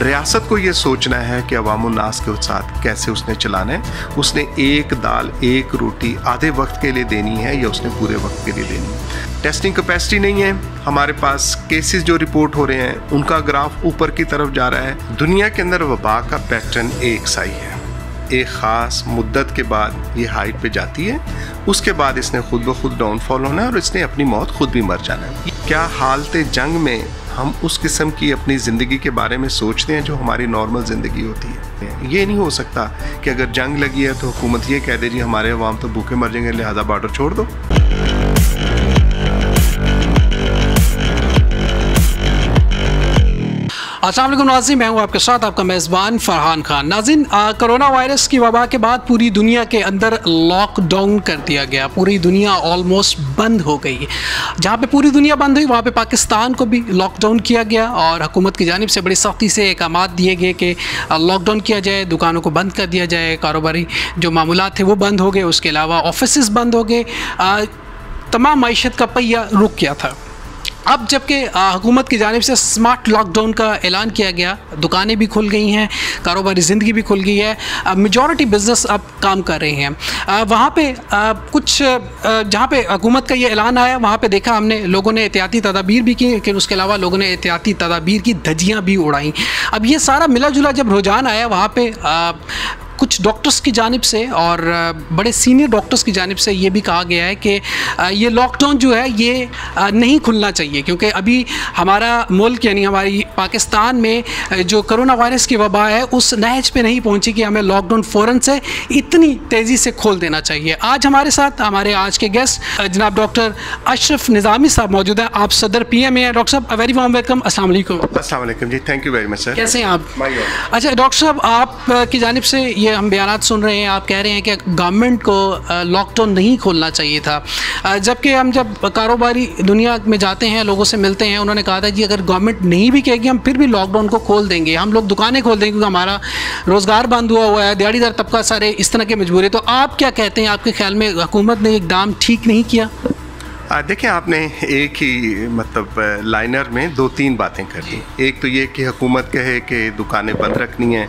रियासत को ये सोचना है कि अवामुन्नास के साथ कैसे उसने चलाना है। उसने एक दाल एक रोटी आधे वक्त के लिए देनी है या उसने पूरे वक्त के लिए देनी है। टेस्टिंग कैपेसिटी नहीं है हमारे पास। केसेस जो रिपोर्ट हो रहे हैं उनका ग्राफ ऊपर की तरफ जा रहा है। दुनिया के अंदर वबा का पैटर्न एक सा ही है। एक ख़ास मुद्दत के बाद ये हाइट पे जाती है, उसके बाद इसने खुद ब खुद डाउनफॉल होना है और इसने अपनी मौत खुद भी मर जाना है। क्या हालत जंग में हम उस किस्म की अपनी ज़िंदगी के बारे में सोचते हैं जो हमारी नॉर्मल ज़िंदगी होती है? ये नहीं हो सकता कि अगर जंग लगी है तो हुकूमत ये कह दे जी हमारे अवाम तो भूखे मर जाएंगे लिहाजा बॉर्डर छोड़ दो। अस्सलाम वालेकुम नाज़रीन, मैं हूं आपके साथ आपका मेज़बान फ़रहान खान। नाज़रीन, कोरोना वायरस की वबा के बाद पूरी दुनिया के अंदर लॉकडाउन कर दिया गया। पूरी दुनिया ऑलमोस्ट बंद हो गई। जहां पे पूरी दुनिया बंद हुई वहां पे पाकिस्तान को भी लॉकडाउन किया गया और हुकूमत की जानिब से बड़ी सख्ती से अहकामात दिए गए कि लॉकडाउन किया जाए, दुकानों को बंद कर दिया जाए, कारोबारी जो मामूलात थे वो बंद हो गए, उसके अलावा ऑफिस बंद हो गए, तमाम मईशत का पहिया रुक गया था। अब जबकि हुकूमत की जानिब से स्मार्ट लॉकडाउन का ऐलान किया गया, दुकानें भी खुल गई हैं, कारोबारी ज़िंदगी भी खुल गई है, मेजॉरिटी बिज़नेस अब काम कर रहे हैं। वहाँ पे कुछ जहाँ पे हुकूमत का ये ऐलान आया वहाँ पे देखा हमने लोगों ने एहतियाती तदाबीर भी की, लेकिन उसके अलावा लोगों ने एहतियाती तदाबीर की धज्जियाँ भी उड़ाई। अब ये सारा मिला जुला जब रुझान आया वहाँ पे कुछ डॉक्टर्स की जानिब से और बड़े सीनियर डॉक्टर्स की जानिब से ये भी कहा गया है कि ये लॉकडाउन जो है ये नहीं खुलना चाहिए, क्योंकि अभी हमारा मुल्क यानी हमारी पाकिस्तान में जो कोरोना वायरस की वबा है उस नहज पे नहीं पहुंची कि हमें लॉकडाउन फ़ौरन से इतनी तेज़ी से खोल देना चाहिए। आज हमारे साथ हमारे आज के गेस्ट जनाब डॉक्टर अशरफ निज़ामी साहब मौजूद हैं। आप सदर PM हैं। डॉक्टर साहब वेरी वार्म वेलकम। अस्सलाम वालेकुम जी, thank you very much sir. कैसे हैं आप? अच्छा डॉक्टर साहब, आप की जानिब से ये हम बयानात सुन रहे हैं, आप कह रहे हैं कि गवर्नमेंट को लॉकडाउन नहीं खोलना चाहिए था, जबकि हम जब कारोबारी दुनिया में जाते हैं, लोगों से मिलते हैं, उन्होंने कहा था जी अगर गवर्नमेंट नहीं भी कहेगी हम फिर भी लॉकडाउन को खोल देंगे, हम लोग दुकानें खोल देंगे क्योंकि हमारा रोज़गार बंद हुआ है, दिहाड़ीदार तबका सारे इस तरह के मजबूर है। तो आप क्या कहते हैं, आपके ख्याल में हुकूमत ने इकदाम ठीक नहीं किया? देखिए, आपने एक ही मतलब लाइनर में 2-3 बातें कर दी। एक तो ये कि हुकूमत कहे कि दुकानें बंद रखनी हैं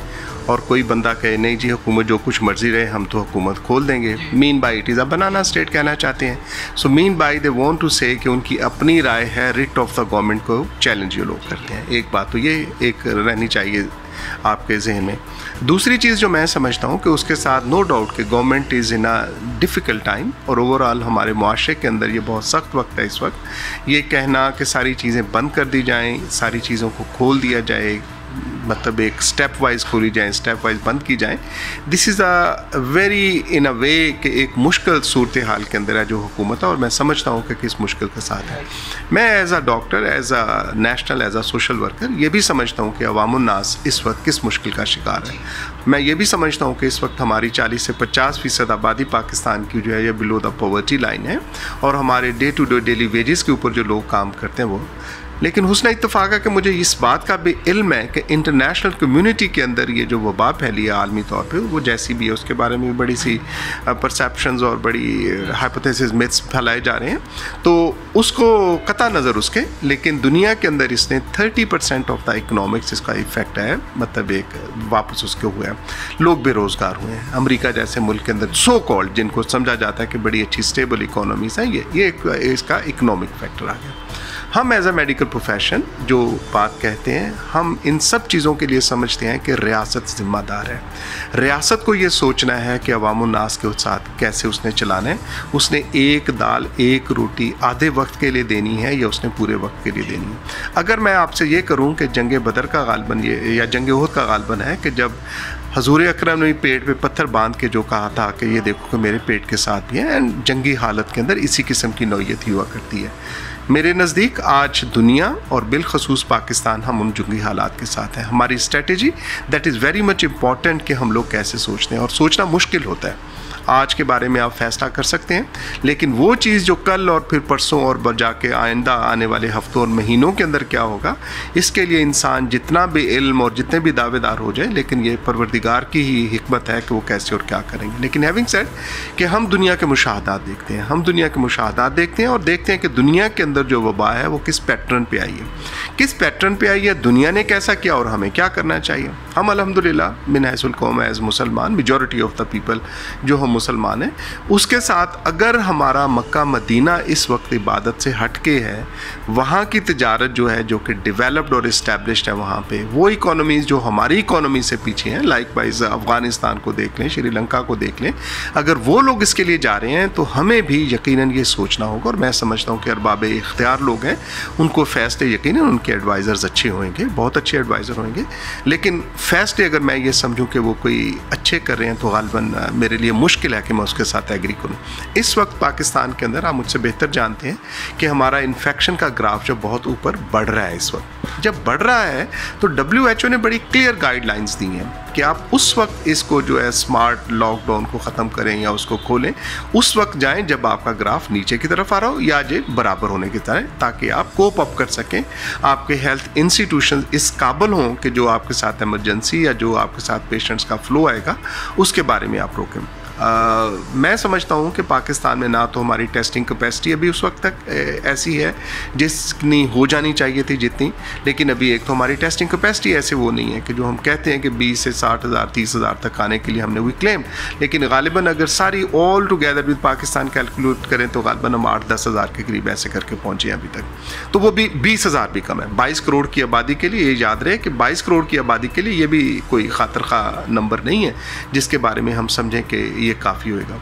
और कोई बंदा कहे नहीं जी हुकूमत जो कुछ मर्जी रहे हम तो हुकूमत खोल देंगे। Mean by it is a banana state कहना चाहते हैं। So mean by they want to say कि उनकी अपनी राय है, रिट ऑफ द गवर्नमेंट को चैलेंज ये लोग करते हैं। एक बात तो ये एक रहनी चाहिए आपके जहन में। दूसरी चीज़ जो मैं समझता हूँ कि उसके साथ नो डाउट कि government is in a difficult time और ओवरऑल हमारे मुआशरे के अंदर ये बहुत सख्त वक्त है इस वक्त। ये कहना कि सारी चीज़ें बंद कर दी जाएँ, सारी चीज़ों को खोल दिया जाए, मतलब एक स्टेप वाइज खोली जाए, स्टेप वाइज बंद की जाए, this is a very in अ वे कि एक मुश्किल सूरत हाल के अंदर है जो हुकूमत है और मैं समझता हूँ कि किस मुश्किल के साथ है। मैं as a doctor, as a national, as a social worker ये भी समझता हूँ कि अवामुन्नास इस वक्त किस मुश्किल का शिकार है। मैं ये भी समझता हूँ कि इस वक्त हमारी 40 से 50% आबादी पाकिस्तान की जो है ये बिलो द पॉवर्टी लाइन है और हमारे day to day daily wages के ऊपर जो लोग काम करते हैं वो। लेकिन हुस्न इत्तफाक़ है कि मुझे इस बात का भी इल्म है कि इंटरनेशनल कम्युनिटी के अंदर ये जो वबा फैली है आलमी तौर पे वो जैसी भी है उसके बारे में बड़ी सी परसेप्शंस और बड़ी हाइपोथेसिस मिथ्स फैलाए जा रहे हैं, तो उसको कता नज़र उसके, लेकिन दुनिया के अंदर इसने 30% ऑफ द इकनॉमिक्स इसका इफेक्ट है, मतलब एक वापस उसके हुए हैं। लोग बेरोज़गार हुए हैं। अमेरिका जैसे मुल्क के अंदर सो कॉल्ड जिनको समझा जाता है कि बड़ी अच्छी स्टेबल इकोनॉमीज़ हैं, ये इसका इकनॉमिक फैक्टर आ गया। हम एज अ मेडिकल प्रोफेशन जो बात कहते हैं, हम इन सब चीज़ों के लिए समझते हैं कि रियासत ज़िम्मेदार है। रियासत को ये सोचना है कि अवामुन्नास के साथ कैसे उसने चलाना है। उसने एक दाल एक रोटी आधे वक्त के लिए देनी है या उसने पूरे वक्त के लिए देनी है। अगर मैं आपसे ये करूँ कि जंग बदर का गालबन ये या जंग उहद का गालबन है कि जब हजूर अकरम ने पेट पे पत्थर बांध के जो कहा था कि ये देखो कि मेरे पेट के साथ भी है, एंड जंगी हालत के अंदर इसी किस्म की नौयत ही हुआ करती है। मेरे नज़दीक आज दुनिया और बिलखसूस पाकिस्तान हम उन जंगी हालात के साथ हैं। हमारी strategy that is very much important कि हम लोग कैसे सोचते हैं और सोचना मुश्किल होता है। आज के बारे में आप फैसला कर सकते हैं, लेकिन वो चीज़ जो कल और फिर परसों और जाके आइंदा आने वाले हफ्तों और महीनों के अंदर क्या होगा, इसके लिए इंसान जितना भी इल्म और जितने भी दावेदार हो जाए, लेकिन ये परवरदिगार की ही हिकमत है कि वो कैसे और क्या करेंगे। लेकिन हैविंग सेड कि हम दुनिया के मुशाहदात देखते हैं, हम दुनिया के मुशाहदात देखते हैं और देखते हैं कि दुनिया के अंदर जो वबा है वो किस पैटर्न पे आई है, किस पैटर्न पे आई है, दुनिया ने कैसा किया और हमें क्या करना चाहिए। हम अल्हम्दुलिल्लाह मिन हैसुल कौम एज़ मुसलमान, मेजॉरिटी ऑफ द पीपल जो हम मुसलमान हैं, उसके साथ अगर हमारा मक्का मदीना इस वक्त इबादत से हटके है, वहाँ की तिजारत जो है जो कि डेवलप्ड और इस्टेब्लिश्ड है, वहाँ पे वो इकोनॉमीज़ जो हमारी इकोनॉमी से पीछे हैं, लाइक वाइज अफ़गानिस्तान को देख लें, श्रीलंका को देख लें, अगर वो लोग इसके लिए जा रहे हैं तो हमें भी यकीनन ये सोचना होगा। और मैं समझता हूँ कि अरबाब इख्तियार लोग हैं, उनको फैसले यकीनन उनके एडवाइज़र्स अच्छे होंगे, बहुत अच्छे एडवाइज़र होंगे, लेकिन फैसले अगर मैं ये समझूँ कि वो कोई अच्छे कर रहे हैं तो गालिबन मेरे लिए मुश्किल है कि मैं उसके साथ एग्री करूँ। इस वक्त पाकिस्तान के अंदर आप मुझसे बेहतर जानते हैं कि हमारा इन्फेक्शन का ग्राफ जो बहुत ऊपर बढ़ रहा है, इस वक्त जब बढ़ रहा है तो WHO ने बड़ी क्लियर गाइडलाइंस दी हैं कि आप उस वक्त इसको जो है स्मार्ट लॉकडाउन को ख़त्म करें या उसको खोलें, उस वक्त जाएं जब आपका ग्राफ नीचे की तरफ आ रहा हो या ये बराबर होने की तरह, ताकि आप कोप अप कर सकें, आपके हेल्थ इंस्टीट्यूशन इस काबिल हों कि जो आपके साथ इमरजेंसी या जो आपके साथ पेशेंट्स का फ्लो आएगा उसके बारे में आप रोकें। मैं समझता हूँ कि पाकिस्तान में ना तो हमारी टेस्टिंग कैपेसिटी अभी उस वक्त तक ऐसी है जितनी हो जानी चाहिए थी जितनी, लेकिन अभी एक तो हमारी टेस्टिंग कैपेसिटी ऐसे वो नहीं है कि जो हम कहते हैं कि 20 से 60,000 30,000 तक आने के लिए हमने वी क्लेम, लेकिन गालिबन अगर सारी all together with Pakistan calculate करें तो गालिबन हम 8-10 हज़ार के करीब ऐसे करके पहुँचे हैं अभी तक, तो वो भी 20,000 भी कम है। 22 करोड़ की आबादी के लिए ये याद रहे कि 22 करोड़ की आबादी के लिए ये भी कोई खातिर खा नंबर नहीं है जिसके बारे में हम समझें कि ये काफ़ी होएगा।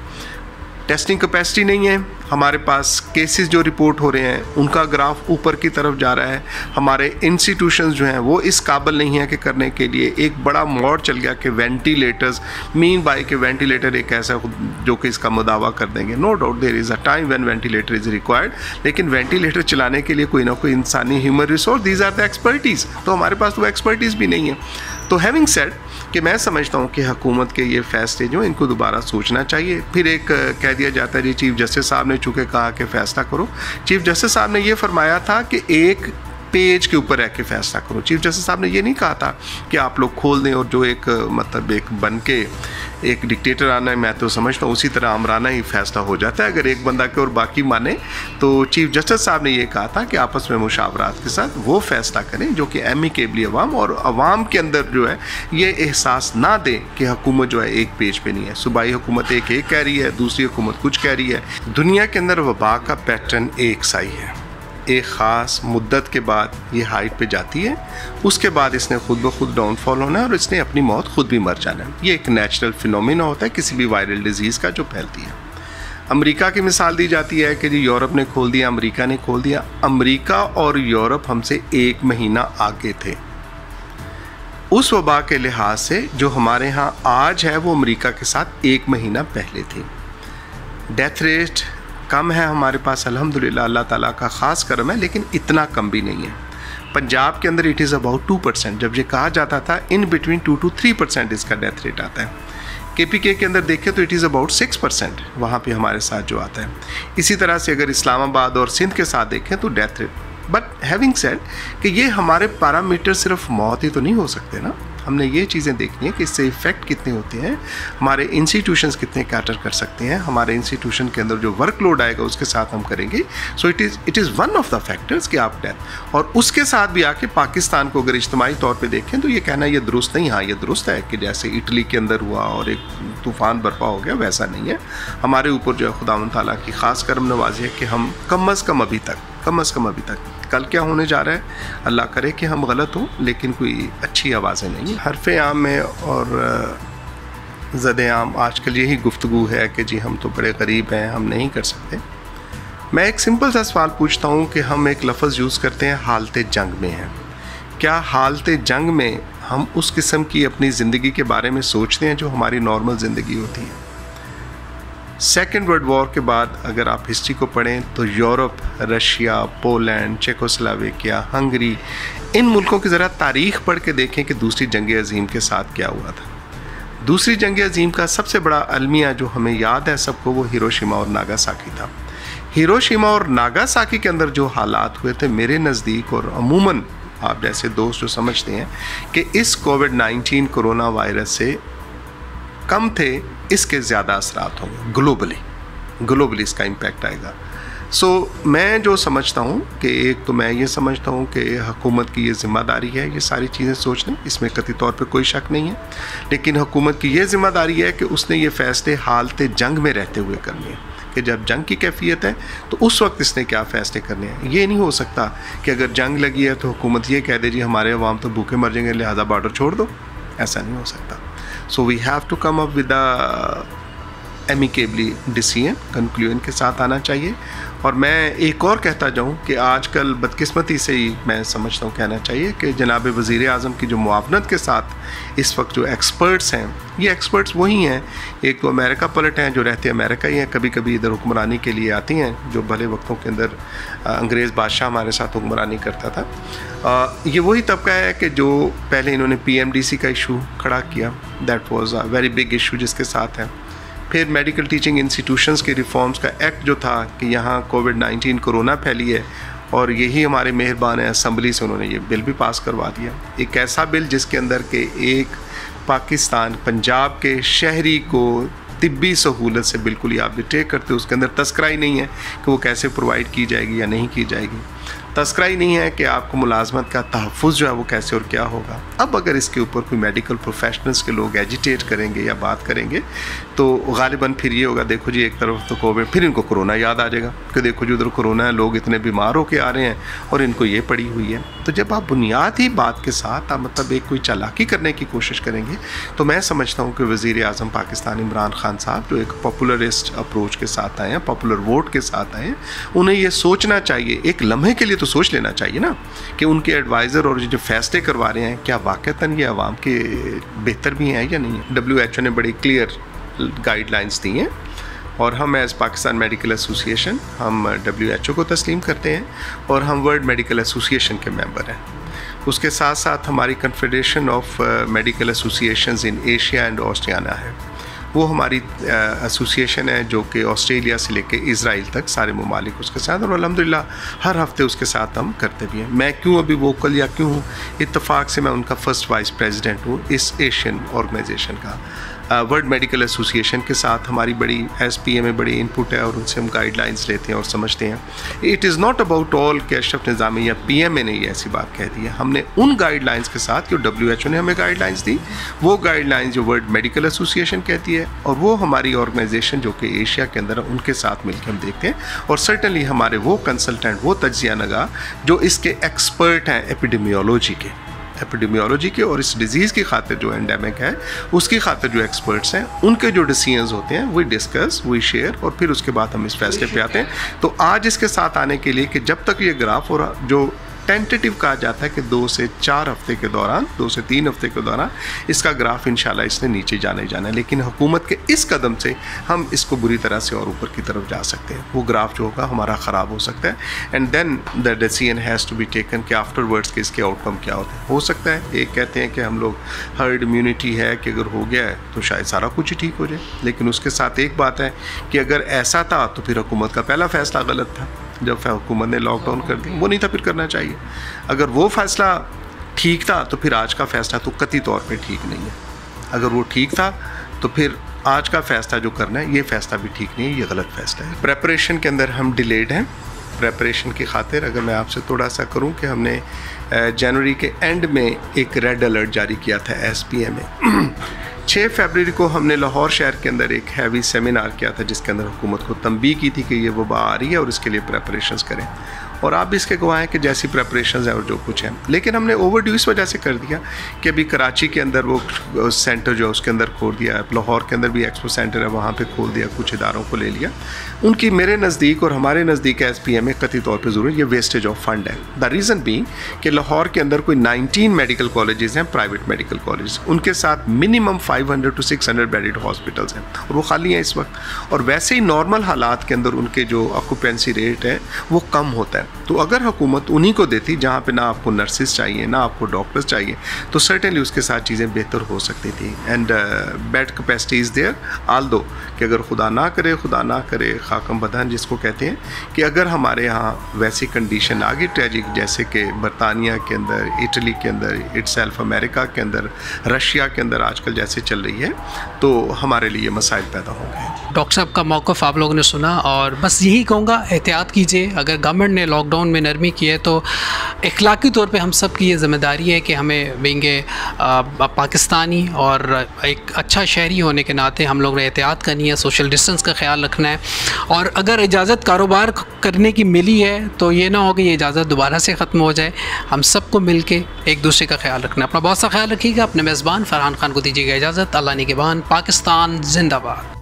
टेस्टिंग कैपेसिटी नहीं है हमारे पास, केसेस जो रिपोर्ट हो रहे हैं उनका ग्राफ ऊपर की तरफ जा रहा है, हमारे इंस्टीट्यूशंस जो हैं वो इस काबिल नहीं है कि करने के लिए एक बड़ा मोड़ चल गया कि वेंटिलेटर्स, मीन बाय के वेंटिलेटर एक ऐसा जो कि इसका मुदावा कर देंगे। No doubt there is a time when ventilator is required, लेकिन वेंटिलेटर चलाने के लिए कोई ना कोई इंसानी human resource, these are the expertise, तो हमारे पास वो एक्सपर्टीज़ भी नहीं है। तो हैविंग सेड कि मैं समझता हूँ कि हुकूमत के ये फैसले जो इनको दोबारा सोचना चाहिए। फिर एक कह दिया जाता है जी चीफ जस्टिस साहब ने चूँकि कहा कि फ़ैसला करो, चीफ जस्टिस साहब ने ये फरमाया था कि एक पेज के ऊपर रह के फैसला करो। चीफ जस्टिस साहब ने ये नहीं कहा था कि आप लोग खोल दें और जो एक मतलब एक बन के एक डिक्टेटर आना है, मैं तो समझता हूँ उसी तरह आमराना ही फैसला हो जाता है अगर एक बंदा के और बाकी माने। तो चीफ जस्टिस साहब ने ये कहा था कि आपस में मुशावरात के साथ वो फैसला करें जो कि एमिकेबली अवाम और अवाम के अंदर जो है ये एहसास ना दे कि हुकूमत जो है एक पेज पे नहीं है, सूबाई हुकूमत एक कह रही है, दूसरी हुकूमत कुछ कह रही है। दुनिया के अंदर वबा का पैटर्न एक सा ही है, एक ख़ास मुद्दत के बाद ये हाइट पे जाती है, उसके बाद इसने खुद ब खुद डाउनफॉल होना है और इसने अपनी मौत खुद भी मर जाना है। ये एक नेचुरल फिनोमेना होता है किसी भी वायरल डिजीज़ का जो फैलती है। अमेरिका की मिसाल दी जाती है कि जी यूरोप ने खोल दिया, अमेरिका ने खोल दिया। अमेरिका और यूरोप हमसे 1 महीना आगे थे उस वबा के लिहाज से। जो हमारे यहाँ आज है वो अमेरिका के साथ 1 महीना पहले थी। डेथ रेट कम है हमारे पास अल्हम्दुलिल्लाह, अल्लाह ताला का ख़ास करम है, लेकिन इतना कम भी नहीं है। पंजाब के अंदर इट इज़ अबाउट 2%, जब ये कहा जाता था इन बिटवीन 2 to 3% इसका डेथ रेट आता है। KPK के अंदर देखें तो इट इज़ अबाउट 6% वहाँ पे हमारे साथ जो आता है। इसी तरह से अगर इस्लामाबाद और सिंध के साथ देखें तो death rate, but having said कि ये हमारे पैरामीटर सिर्फ मौत ही तो नहीं हो सकते ना, हमने ये चीज़ें देखनी है कि इससे इफ़ेक्ट कितने होते हैं, हमारे इंस्टीट्यूशंस कितने कैटर कर सकते हैं, हमारे इंस्टीट्यूशन के अंदर जो वर्कलोड आएगा उसके साथ हम करेंगे। So it is one of the factors कि आप डेथ, और उसके साथ भी आके पाकिस्तान को अगर इज्तिमाई तौर पे देखें तो ये कहना ये दुरुस्त नहीं, हाँ ये दुरुस्त है कि जैसे इटली के अंदर हुआ और एक तूफ़ान बर्पा हो गया, वैसा नहीं है। हमारे ऊपर जो है खुदावंद ताला की ख़ास करम नवाज़ी है कि हम कम अज़ कम अभी तक कल क्या होने जा रहा है अल्लाह करे कि हम गलत हों, लेकिन कोई अच्छी आवाज़ें नहीं। हरफ़े आम में और ज़द आम आजकल यही गुफ्तगू है कि जी हम तो बड़े गरीब हैं, हम नहीं कर सकते। मैं एक सिंपल सा सवाल पूछता हूँ कि हम एक लफ्ज़ यूज़ करते हैं हालते जंग में हैं, क्या हालते जंग में हम उस किस्म की अपनी ज़िंदगी के बारे में सोचते हैं जो हमारी नॉर्मल ज़िंदगी होती है? सेकेंड वर्ल्ड वॉर के बाद अगर आप हिस्ट्री को पढ़ें तो Europe, Russia, Poland, Czechoslovakia, Hungary, इन मुल्कों की ज़रा तारीख़ पढ़ के देखें कि दूसरी जंग अज़ीम के साथ क्या हुआ था। दूसरी जंग अजीम का सबसे बड़ा अलमिया जो हमें याद है सबको, वो हिरोशिमा और नागासाकी था। हिरोशिमा और नागासाकी के अंदर जो हालात हुए थे, मेरे नज़दीक और अमूमन आप जैसे दोस्त जो समझते हैं कि इस कोविड-19 कोरोना वायरस से कम थे, इसके ज़्यादा असरात होंगे। ग्लोबली इसका इम्पैक्ट आएगा। मैं जो समझता हूँ कि एक तो मैं ये समझता हूँ कि हुकूमत की ये ज़िम्मेदारी है ये सारी चीज़ें सोचना, इसमें कतई तौर पे कोई शक नहीं है, लेकिन हुकूमत की ये ज़िम्मेदारी है कि उसने ये फ़ैसले हालत जंग में रहते हुए करने हैं कि जब जंग की कैफियत है तो उस वक्त इसने क्या फ़ैसले करने हैं। ये नहीं हो सकता कि अगर जंग लगी है तो हुकूमत ये कह दे जी हमारे अवाम तो भूखे मर जाएंगे लिहाजा बॉर्डर छोड़ दो, ऐसा नहीं हो सकता। So we have to come up with amicably decision, conclusion के साथ आना चाहिए। और मैं एक और कहता जाऊँ कि आजकल बदकिस्मती से ही मैं समझता हूँ कहना चाहिए कि जनाब वज़ीर आज़म की जो मुआवनत के साथ इस वक्त जो एक्सपर्ट्स हैं, ये एक्सपर्ट्स वही हैं, एक तो अमेरिका पलट हैं जो रहते अमेरिका ही हैं, कभी कभी इधर हुक्मरानी के लिए आती हैं, जो भले वक्तों के अंदर अंग्रेज़ बादशाह हमारे साथ हुक्मरानी करता था। ये वही तबका है कि जो पहले इन्होंने PMDC का इशू खड़ा किया, that was a very big issue जिसके साथ है। फिर मेडिकल टीचिंग इंस्टीट्यूशंस के रिफॉर्म्स का एक्ट जो था कि यहाँ कोविड-19 कोरोना फैली है और यही हमारे मेहरबान है असम्बली से उन्होंने ये बिल भी पास करवा दिया। एक ऐसा बिल जिसके अंदर के एक पाकिस्तान पंजाब के शहरी को तिब्बी सहूलत से बिल्कुल ही आप डिटेक्ट करते हो, उसके अंदर तस्करा ही नहीं है कि वो कैसे प्रोवाइड की जाएगी या नहीं की जाएगी, तस्करा ही नहीं है कि आपको मुलाजमत का तहफ़्फ़ुज़ जो है वो कैसे और क्या होगा। अब अगर इसके ऊपर कोई मेडिकल प्रोफेशनल्स के लोग एजिटेट करेंगे या बात करेंगे तो गालिबन फिर ये होगा, देखो जी एक तरफ तो कोविड, फिर इनको कोरोना याद आ जाएगा कि देखो जी उधर कोरोना है, लोग इतने बीमार होके आ रहे हैं और इनको ये पड़ी हुई है। तो जब आप बुनियादी बात के साथ आप मतलब एक कोई चालाकी करने की कोशिश करेंगे तो मैं समझता हूँ कि वज़ीर आज़म पाकिस्तान इमरान खान साहब जो एक पॉपुलरिस्ट अप्रोच के साथ आए हैं, पॉपुलर वोट के साथ आए हैं, उन्हें ये सोचना चाहिए, एक लम्हे के लिए तो सोच लेना चाहिए ना कि उनके एडवाइज़र और जो फैसले करवा रहे हैं क्या वाक़तन ये आवाम के बेहतर भी हैं या नहीं है। WHO ने बड़ी क्लियर गाइडलाइंस दी हैं और हम एज़ पाकिस्तान मेडिकल एसोसिएशन हम WHO को तस्लीम करते हैं और हम वर्ल्ड मेडिकल एसोसिएशन के मेंबर हैं। उसके साथ साथ हमारी confederation of medical associations in Asia and Oceania है, वो हमारी एसोसिएशन है जो कि ऑस्ट्रेलिया से लेके इज़राइल तक सारे ममालिक उसके साथ, और अल्हम्दुलिल्लाह हर हफ्ते उसके साथ हम करते भी हैं। मैं क्यों अभी वोकल या क्यों हूँ, इत्तफाक से मैं उनका फ़र्स्ट वाइस प्रेसिडेंट हूँ इस एशियन ऑर्गेनाइजेशन का। वर्ल्ड मेडिकल एसोसिएशन के साथ हमारी बड़ी SPA में बड़ी इनपुट है और उनसे हम गाइडलाइंस लेते हैं और समझते हैं। It is not about all कि अशरफ निज़ामी या PMA ने ये ऐसी बात कह दी है, हमने उन गाइडलाइंस के साथ जो WHO ने हमें गाइडलाइंस दी, वो गाइडलाइंस जो वर्ल्ड मेडिकल एसोसिएशन कहती है और वो हमारी ऑर्गेनाइजेशन जो कि एशिया के अंदर है उनके साथ मिलकर हम देखते हैं। और सर्टनली हमारे वो कंसल्टेंट, वो तज्ज़िया नगा जो इसके एक्सपर्ट हैं एपिडेमियोलॉजी के और इस डिज़ीज़ की खातिर जो एंडेमिक है उसकी खातिर जो एक्सपर्ट्स हैं, उनके जो डिसीजंस होते हैं वी डिस्कस, वी शेयर और फिर उसके बाद हम इस फैसले पे आते हैं। तो आज इसके साथ आने के लिए कि जब तक ये ग्राफ और जो टेंटेटिव कहा जाता है कि 2 से 4 हफ्ते के दौरान, 2 से 3 हफ्ते के दौरान इसका ग्राफ इंशाल्लाह इसने नीचे जाना ही जाना है, लेकिन हुकूमत के इस कदम से हम इसको बुरी तरह से और ऊपर की तरफ जा सकते हैं। वो ग्राफ जो होगा हमारा ख़राब हो सकता है and then the decision has to be taken कि आफ्टरवर्ड्स के इसके आउटकम क्या होते हैं। हो सकता है एक कहते हैं कि हम लोग हर्ड इम्यूनिटी है कि अगर हो गया है तो शायद सारा कुछ ही ठीक हो जाए, लेकिन उसके साथ एक बात है कि अगर ऐसा था तो फिर हुकूमत का पहला फ़ैसला गलत था जब हुकूमत ने लॉकडाउन कर दिया, वो नहीं था फिर करना चाहिए। अगर वो फ़ैसला ठीक था तो फिर आज का फ़ैसला तो कतई तौर पे ठीक नहीं है। अगर वो ठीक था तो फिर आज का फ़ैसला जो करना है ये फ़ैसला भी ठीक नहीं है, ये गलत फ़ैसला है। प्रेपरेशन के अंदर हम डिलेड हैं। प्रेपरेशन की खातिर अगर मैं आपसे थोड़ा सा करूं कि हमने जनवरी के एंड में एक रेड अलर्ट जारी किया था SPA में 6 फरवरी को हमने लाहौर शहर के अंदर एक हैवी सेमिनार किया था जिसके अंदर हुकूमत को तंबीह की थी कि ये वबा आ रही है और इसके लिए प्रेपरेशंस करें, और आप भी इसके गवाह हैं कि जैसी प्रेपरेशंस हैं और जो कुछ है। लेकिन हमने ओवरड्यू इस वजह से कर दिया कि अभी कराची के अंदर वो सेंटर जो है उसके अंदर खोल दिया है, लाहौर के अंदर भी एक्सपो सेंटर है वहाँ पे खोल दिया, कुछ इदारों को ले लिया। उनकी मेरे नज़दीक और हमारे नज़दीक SPA में कतई तौर पर ज़रूर ये वेस्टेज ऑफ फंड है। द रीज़न भी कि लाहौर के अंदर कोई 19 मेडिकल कॉलेजेस हैं, प्राइवेट मेडिकल कॉलेज, उनके साथ मिनिमम 500 to 600 बेडेड हॉस्पिटल्स हैं और वो खाली हैं इस वक्त। और वैसे ही नॉर्मल हालात के अंदर उनके जो ऑक्यूपेंसी रेट है वो कम होता है। तो अगर हुकूमत उन्हीं को देती जहाँ पे ना आपको नर्सेज चाहिए ना आपको डॉक्टर्स चाहिए, तो सर्टेनली उसके साथ चीज़ें बेहतर हो सकती थी। And bed capacity is there, although कि अगर खुदा ना करे खाकम बदन जिसको कहते हैं, कि अगर हमारे यहाँ वैसी कंडीशन आ गई ट्रेजिक, जैसे कि बरतानिया के अंदर, इटली के अंदर, इटसेल्फ अमेरिका के अंदर, रशिया के अंदर आजकल जैसे चल रही है, तो हमारे लिए मसाइल पैदा होंगे। डॉक्टर साहब का मौक़िफ़ आप लोगों ने सुना, और बस यही कहूँगा, एहतियात कीजिए। अगर गवर्नमेंट ने लॉकडाउन में नरमी की है तो इखलाकी तौर पे हम सब की ये ज़िम्मेदारी है कि हमें बेंगे पाकिस्तानी और एक अच्छा शहरी होने के नाते हम लोग ने एहतियात करनी है, सोशल डिस्टेंस का ख्याल रखना है। और अगर इजाज़त कारोबार करने की मिली है तो ये ना हो कि ये इजाज़त दोबारा से ख़त्म हो जाए। हम सबको मिल के एक दूसरे का ख्याल रखना है। अपना बहुत सा ख्याल रखिएगा। अपने मेज़बान फरहान खान को दीजिएगा इजाज़त। अल्लाह निगहबान। पाकिस्तान जिंदाबाद।